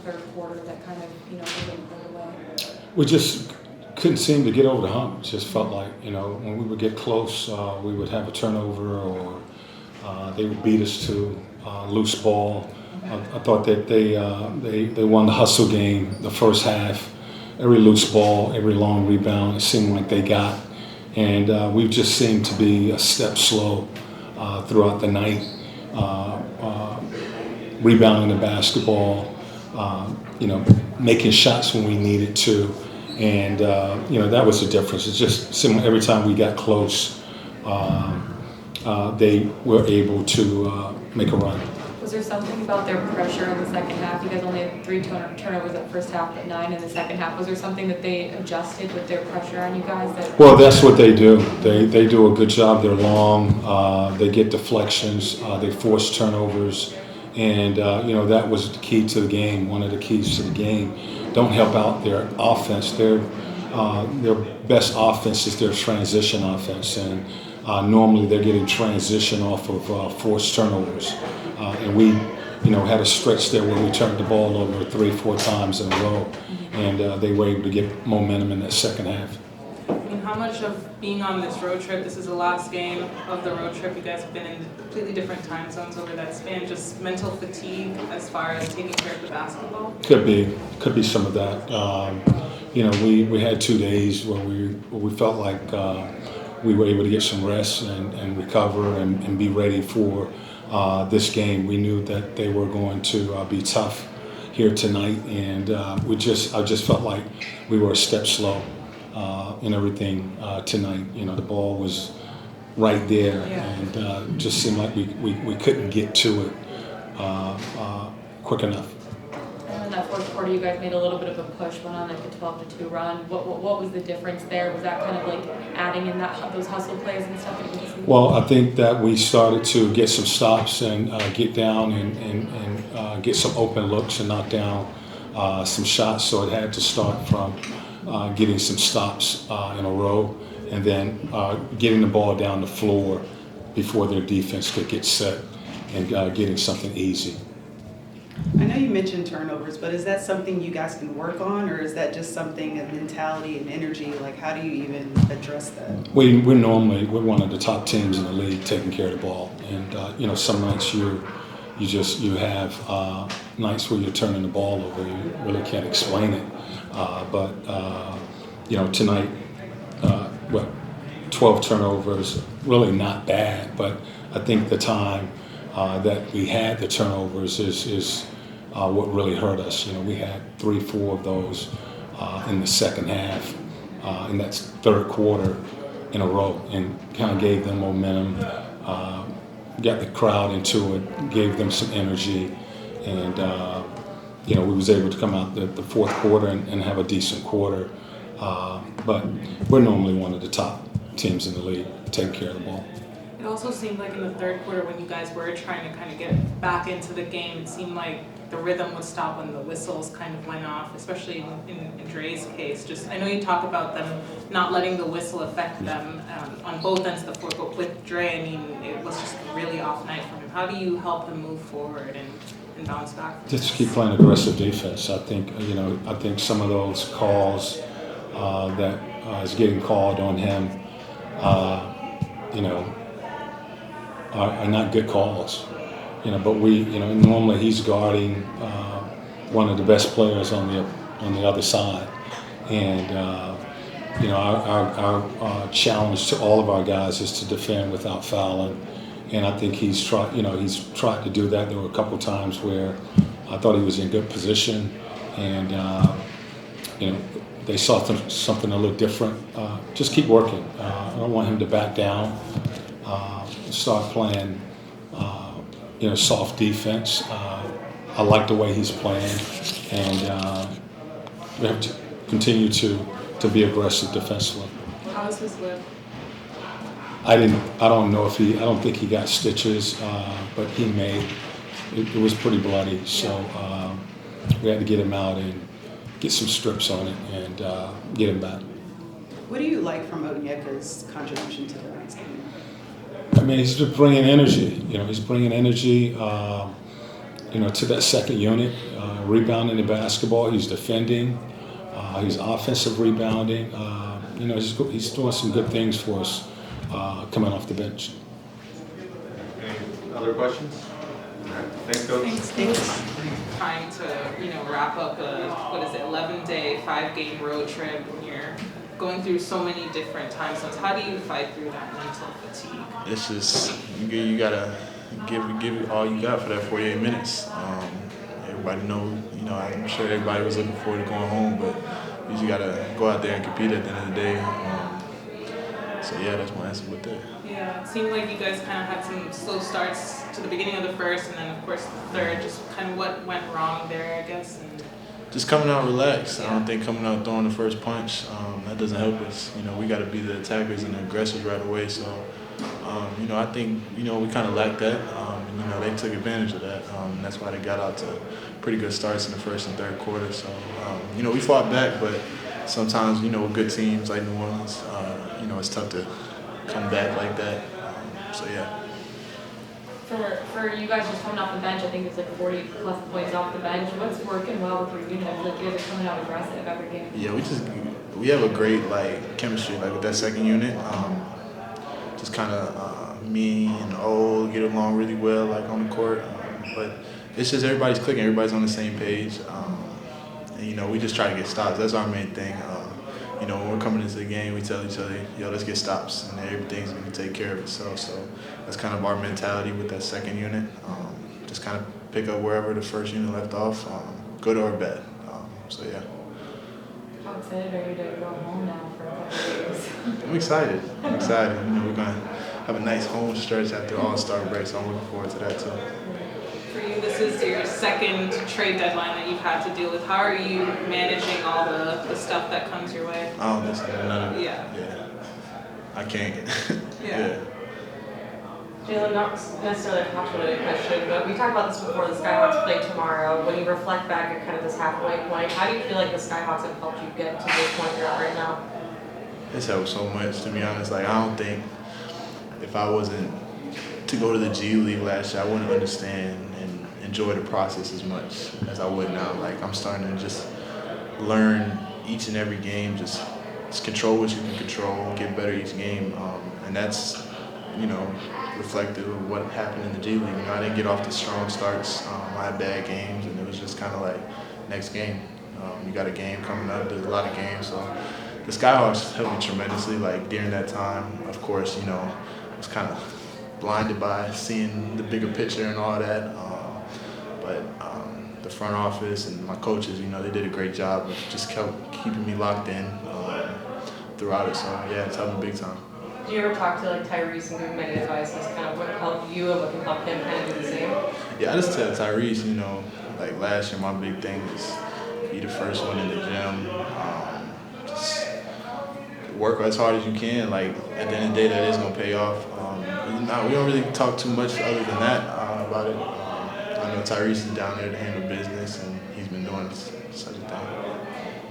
third quarter that kind of, didn't go away? We just couldn't seem to get over the hump. It just felt like, when we would get close, we would have a turnover or they would beat us to loose ball. I thought that they won the hustle game the first half. Every loose ball, every long rebound, it seemed like they got. And we just seemed to be a step slow throughout the night, rebounding the basketball, making shots when we needed to. And, that was the difference. It's just similar. Every time we got close, they were able to make a run. Was there something about their pressure in the second half? You guys only had 3 turnovers that first half, but 9 in the second half. Was there something that they adjusted with their pressure on you guys? Well, that's what they do. They do a good job. They're long. They get deflections. They force turnovers. And, that was the key to the game, one of the keys to the game. Don't help out their offense. Their best offense is their transition offense. And normally they're getting transition off of forced turnovers. And we, had a stretch there where we turned the ball over 3-4 times in a row. And they were able to get momentum in that second half. How much of being on this road trip, this is the last game of the road trip, you guys have been in completely different time zones over that span, just mental fatigue as far as taking care of the basketball? Could be some of that. We had 2 days where we felt like we were able to get some rest and recover and be ready for this game. We knew that they were going to be tough here tonight, and I just felt like we were a step slow in everything tonight. The ball was right there, and just seemed like we couldn't get to it quick enough. And in that fourth quarter, you guys made a little bit of a push, went on like a 12-2 run. What was the difference there? Was that kind of like adding in those hustle plays and stuff that you can see? Well, I think that we started to get some stops and get down and get some open looks and knock down some shots. So it had to start from getting some stops in a row and then getting the ball down the floor before their defense could get set and getting something easy. I know you mentioned turnovers, but is that something you guys can work on, or is that just something of mentality and energy? Like, how do you even address that? We're one of the top teams in the league taking care of the ball, and some nights you have nights where you're turning the ball over. You really can't explain it, but tonight, 12 turnovers, really not bad, but I think the time that we had the turnovers is what really hurt us. We had 3-4 of those in the second half, in that third quarter in a row, and kind of gave them momentum, got the crowd into it, gave them some energy, and we was able to come out the fourth quarter and have a decent quarter. But we're normally one of the top teams in the league taking care of the ball. It also seemed like in the third quarter when you guys were trying to kind of get back into the game, it seemed like the rhythm would stop when the whistles kind of went off, especially in Trae's case. Just, I know you talk about them not letting the whistle affect them on both ends of the floor, but with Trae, it was just a really off night for him. How do you help him move forward and bounce back? Just keep playing aggressive defense. I think some of those calls that is getting called on him, are not good calls. But normally he's guarding one of the best players on the other side, and our challenge to all of our guys is to defend without fouling, and I think he's tried to do that. There were a couple times where I thought he was in good position, and they saw something a little different. Just keep working. I don't want him to back down. Start playing, soft defense. I like the way he's playing, and we have to continue to be aggressive defensively. How is his lip? I don't think he got stitches, but he may. It was pretty bloody, so we had to get him out and get some strips on it and get him back. What do you like from Onyeka's contribution to tonight's game? He's just bringing energy. He's bringing energy, to that second unit. rebounding the basketball. He's defending. He's offensive rebounding. He's doing some good things for us coming off the bench. Any other questions? All right. Thanks, Coach. Thanks. Trying to, wrap up a, 11-day, 5-game road trip when you're going through so many different time zones. How do you fight through that mental fatigue? It's just, you gotta give it all you got for that 48 minutes. Everybody knows, I'm sure everybody was looking forward to going home, but you just gotta go out there and compete at the end of the day. So yeah, that's my answer with that. Yeah, it seemed like you guys kind of had some slow starts to the beginning of the first, and then of course the third. Just kind of what went wrong there, I guess. And just coming out relaxed. I don't think coming out throwing the first punch, that doesn't help us. We got to be the attackers and the aggressors right away. So, I think, we kind of lacked that. They took advantage of that. That's why they got out to pretty good starts in the first and third quarter. So, we fought back, but sometimes, with good teams like New Orleans, it's tough to come back like that. So, yeah. For you guys just coming off the bench, I think it's like 40 plus points off the bench. What's working well with your unit? I feel like you guys are coming out aggressive every game. Yeah, we have a great chemistry with that second unit. Just kind of me and O get along really well on the court. But it's just everybody's clicking, everybody's on the same page. And we just try to get stops. That's our main thing. When we're coming into the game, we tell each other, let's get stops, and everything's going to take care of itself. So that's kind of our mentality with that second unit. Just kind of pick up wherever the first unit left off, good or bad. So, yeah. How excited are you to go home now for a couple of days? I'm excited. We're going to have a nice home stretch after All-Star break, so I'm looking forward to that, too. for you, this is your second trade deadline that you've had to deal with. How are you managing all the stuff that comes your way? I don't listen to none of it. Yeah. I can't. Yeah. Jalen, not necessarily a postulated question, but we talked about this before. The Skyhawks play tomorrow. When you reflect back at kind of this halfway point, how do you feel like the Skyhawks have helped you get to this point you're at right now? It's helped so much, to be honest. I don't think if I wasn't to go to the G League last year, I wouldn't understand and enjoy the process as much as I would now. I'm starting to just learn each and every game, just control what you can control, get better each game, and that's, reflective of what happened in the G League. I didn't get off the strong starts. I had bad games, and it was just kind of next game. You got a game coming up. There's a lot of games, so the Skyhawks helped me tremendously. During that time, of course, I was kind of blinded by seeing the bigger picture and all that. But the front office and my coaches, they did a great job of just keeping me locked in throughout it. So yeah, it's helped me big time. Do you ever talk to Tyrese and give him any advice as kind of what helped you and what can help him kind of do the same? Yeah, I just tell Tyrese, last year my big thing was be the first one in the gym. Just work as hard as you can. At the end of the day, that is gonna pay off. We don't really talk too much other than that about it. I know Tyrese is down there to handle business, and he's been doing such a thing.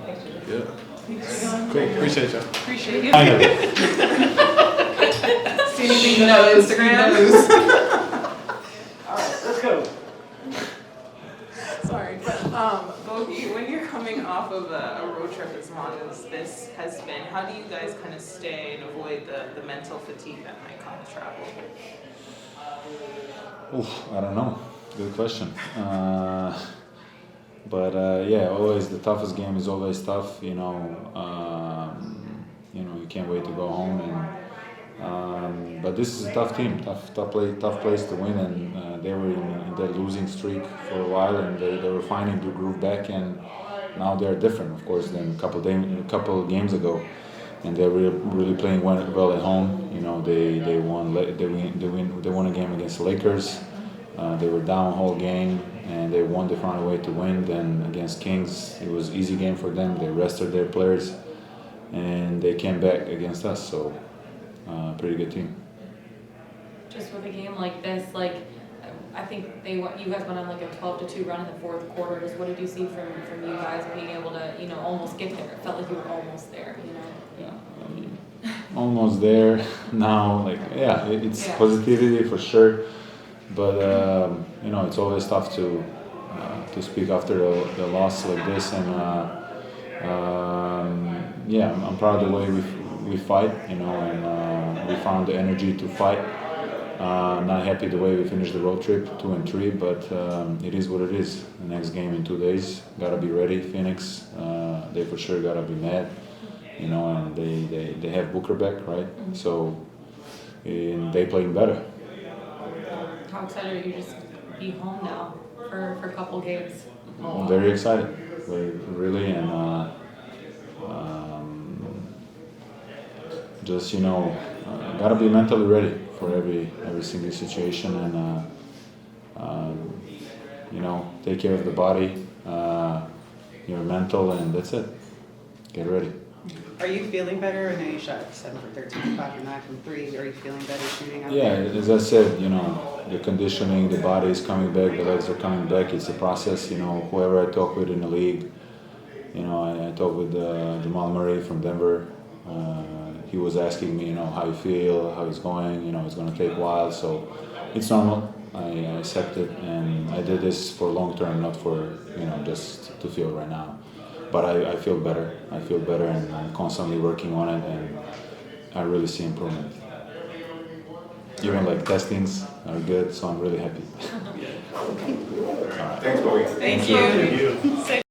Thanks, Jalen. Yeah. Cool. Appreciate y'all. Appreciate you. I know. See anything good on Instagram? All right, let's go. Sorry, but Bogi, when you're coming off of a road trip as long as this has been, how do you guys kind of stay and avoid the mental fatigue that might come with travel? Oof, I don't know. Good question. But always the toughest game is always tough. You can't wait to go home. And but this is a tough team, tough place to win. And they were in their losing streak for a while, and they were finding the groove back. And now they're different, of course, than a couple games ago. And they're really playing well at home. They won a game against the Lakers. They were down the whole game, and they won. They found a way to win. Then against Kings, it was an easy game for them. They rested their players, and they came back against us. So, pretty good team. Just with a game like this, I think you guys went on a 12-2 run in the fourth quarter. Just what did you see from you guys being able to almost get there? It felt like you were almost there. Yeah, almost there now. It's positivity for sure. But it's always tough to to speak after the loss like this, and yeah, I'm proud of the way we fight, you know, and we found the energy to fight. Not happy the way we finished the road trip, 2-3, but it is what it is. The next game in 2 days, gotta be ready. Phoenix, they for sure gotta be mad, you know, and they have Booker back, right? So and they playing better. How excited are you just to be home now for a couple games? I'm very excited, really, and just, you know, gotta be mentally ready for every single situation, and you know, take care of the body, your mental, and that's it. Get ready. Are you feeling better? I know you shot 7 for 13, 5 for 9 from 3. Are you feeling better shooting out Yeah, there? as I said, you know, the conditioning, the body is coming back, the legs are coming back. It's a process, you know. Whoever I talk with in the league, you know, I talked with Jamal Murray from Denver. He was asking me, you know, how you feel, how it's going. You know, it's going to take a while, so it's normal. I accept it, and I did this for long term, not for, you know, just to feel right now. But I feel better. I feel better, and I'm constantly working on it, and I really see improvement. Even like testings are good, so I'm really happy. Thanks, Bogi. Thank you.